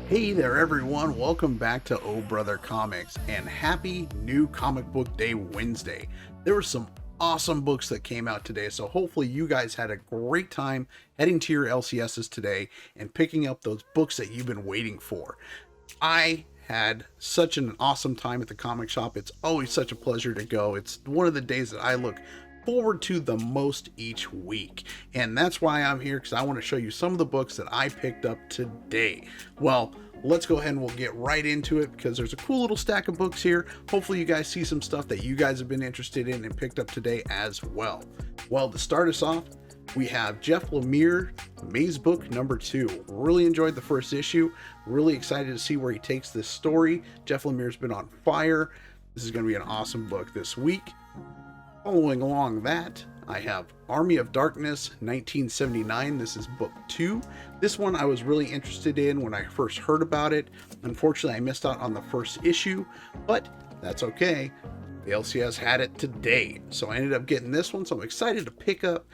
Hey there everyone, welcome back to Oh Brother Comics and happy new comic book day Wednesday. There were some awesome books that came out today, so hopefully you guys had a great time heading to your LCSs today and picking up those books that you've been waiting for. I had such an awesome time at the comic shop. It's always such a pleasure to go. It's one of the days that I look forward to the most each week, and that's why I'm here, because I want to show you some of the books that I picked up today. Well, let's go ahead and we'll get right into it, because there's a cool little stack of books here. Hopefully you guys see some stuff that you guys have been interested in and picked up today as well. Well, to start us off, we have Jeff Lemire, Maze Book number 2. Really enjoyed the first issue. Really excited to see where he takes this story. Jeff Lemire's been on fire. This is going to be an awesome book this week. Following along that, I have Army of Darkness 1979. This is book 2. This one I was really interested in when I first heard about it. Unfortunately, I missed out on the first issue, but that's okay. The LCS had it today, so I ended up getting this one, so I'm excited to pick up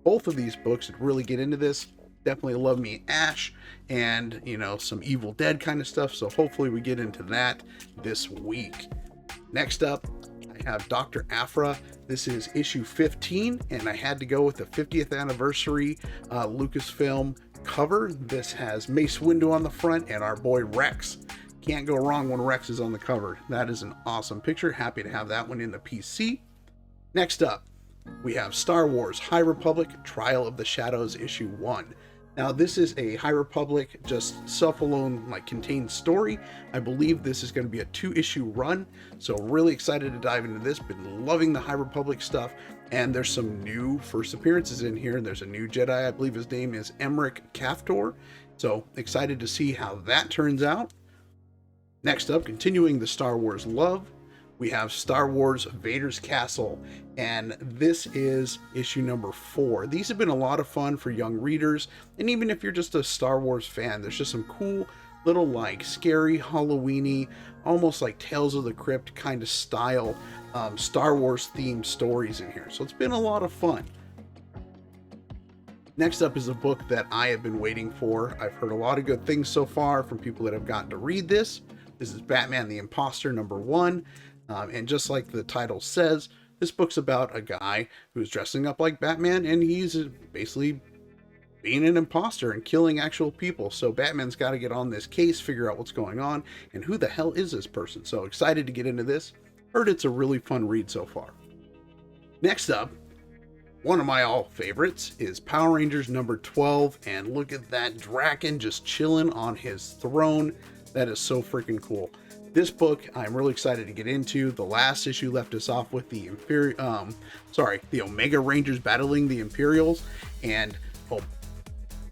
both of these books and really get into this. Definitely love me Ash and, some Evil Dead kind of stuff, so hopefully we get into that this week. Next up, I have Dr. Aphra. This is issue 15, and I had to go with the 50th anniversary Lucasfilm cover. This has Mace Windu on the front and our boy Rex. Can't go wrong when Rex is on the cover. That is an awesome picture. Happy to have that one in the PC. Next up, we have Star Wars High Republic Trial of the Shadows issue 1. Now, this is a High Republic, just self-alone, contained story. I believe this is going to be a 2-issue run, so really excited to dive into this. Been loving the High Republic stuff, and there's some new first appearances in here. There's a new Jedi, I believe his name is Emmerich Kaftor, so excited to see how that turns out. Next up, continuing the Star Wars love, we have Star Wars Vader's Castle, and this is issue number 4. These have been a lot of fun for young readers, and even if you're just a Star Wars fan, there's just some cool little scary Halloween-y, almost like Tales of the Crypt kind of style Star Wars themed stories in here. So it's been a lot of fun. Next up is a book that I have been waiting for. I've heard a lot of good things so far from people that have gotten to read this. This is Batman the Imposter number 1. And just like the title says, this book's about a guy who's dressing up like Batman, and he's basically being an imposter and killing actual people. So Batman's got to get on this case, figure out what's going on, and who the hell is this person? So excited to get into this. Heard it's a really fun read so far. Next up, one of my all favorites is Power Rangers number 12, and look at that Draken just chilling on his throne. That is so freaking cool. This book I'm really excited to get into. The last issue left us off with the Omega Rangers battling the Imperials, and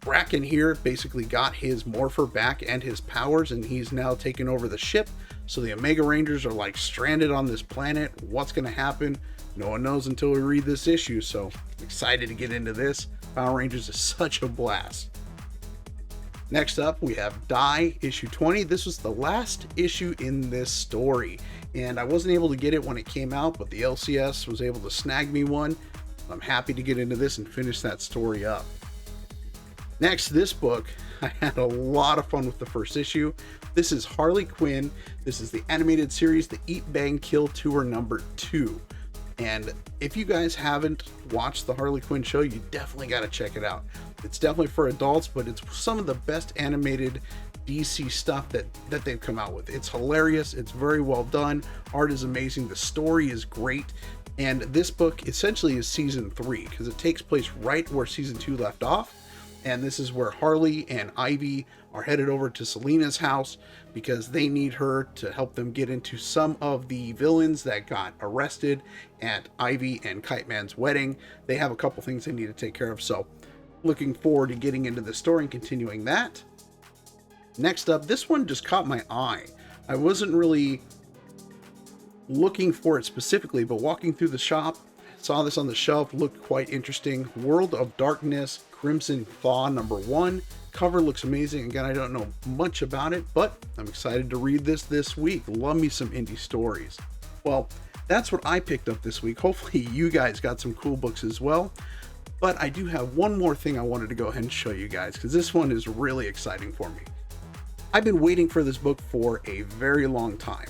Draken here basically got his morpher back and his powers, and he's now taken over the ship. So the Omega Rangers are stranded on this planet. What's going to happen? No one knows until we read this issue, so excited to get into this. Power Rangers is such a blast. Next up, we have Die, issue 20. This was the last issue in this story, and I wasn't able to get it when it came out, but the LCS was able to snag me one. I'm happy to get into this and finish that story up. Next, this book, I had a lot of fun with the first issue. This is Harley Quinn. This is the animated series, the Eat, Bang, Kill Tour number 2. And if you guys haven't watched the Harley Quinn show, you definitely got to check it out. It's definitely for adults, but it's some of the best animated DC stuff that they've come out with. It's hilarious. It's very well done. Art is amazing. The story is great. And this book essentially is season 3 because it takes place right where season 2 left off. And this is where Harley and Ivy are headed over to Selina's house because they need her to help them get into some of the villains that got arrested at Ivy and Kite Man's wedding. They have a couple things they need to take care of, so looking forward to getting into the story and continuing that. Next up, this one just caught my eye. I wasn't really looking for it specifically, but walking through the shop, saw this on the shelf, looked quite interesting. World of Darkness Crimson Thaw number 1. Cover looks amazing. Again, I don't know much about it, but I'm excited to read this week. Love me some indie stories. Well, that's what I picked up this week. Hopefully you guys got some cool books as well. But I do have one more thing I wanted to go ahead and show you guys, because this one is really exciting for me. I've been waiting for this book for a very long time,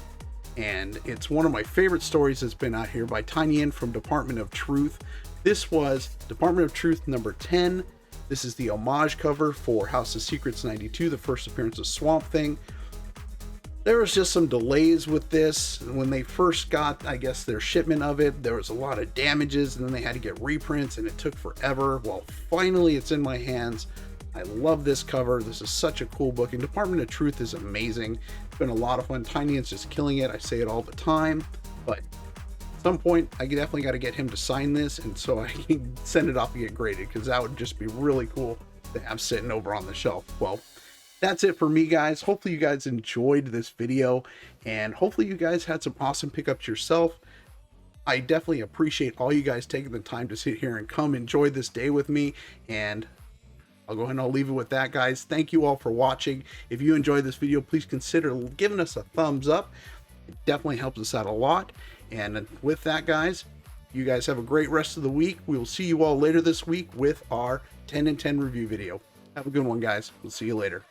and it's one of my favorite stories that's been out here by Tiny from Department of Truth. This was Department of Truth number 10. This is the homage cover for House of Secrets 92, the first appearance of Swamp Thing. There was just some delays with this. When they first got, I guess, their shipment of it, there was a lot of damages, and then they had to get reprints, and it took forever. Well, finally it's in my hands. I love this cover. This is such a cool book, and Department of Truth is amazing. It's been a lot of fun. Tiny is just killing it. I say it all the time, but at some point I definitely got to get him to sign this, and so I can send it off and get graded, because that would just be really cool to have sitting over on the shelf. Well, that's it for me, guys. Hopefully you guys enjoyed this video, and hopefully you guys had some awesome pickups yourself. I definitely appreciate all you guys taking the time to sit here and come enjoy this day with me, and I'll go ahead and I'll leave it with that, guys. Thank you all for watching. If you enjoyed this video, please consider giving us a thumbs up. It definitely helps us out a lot. And with that, guys, you guys have a great rest of the week. We will see you all later this week with our 10 and 10 review video. Have a good one, guys. We'll see you later.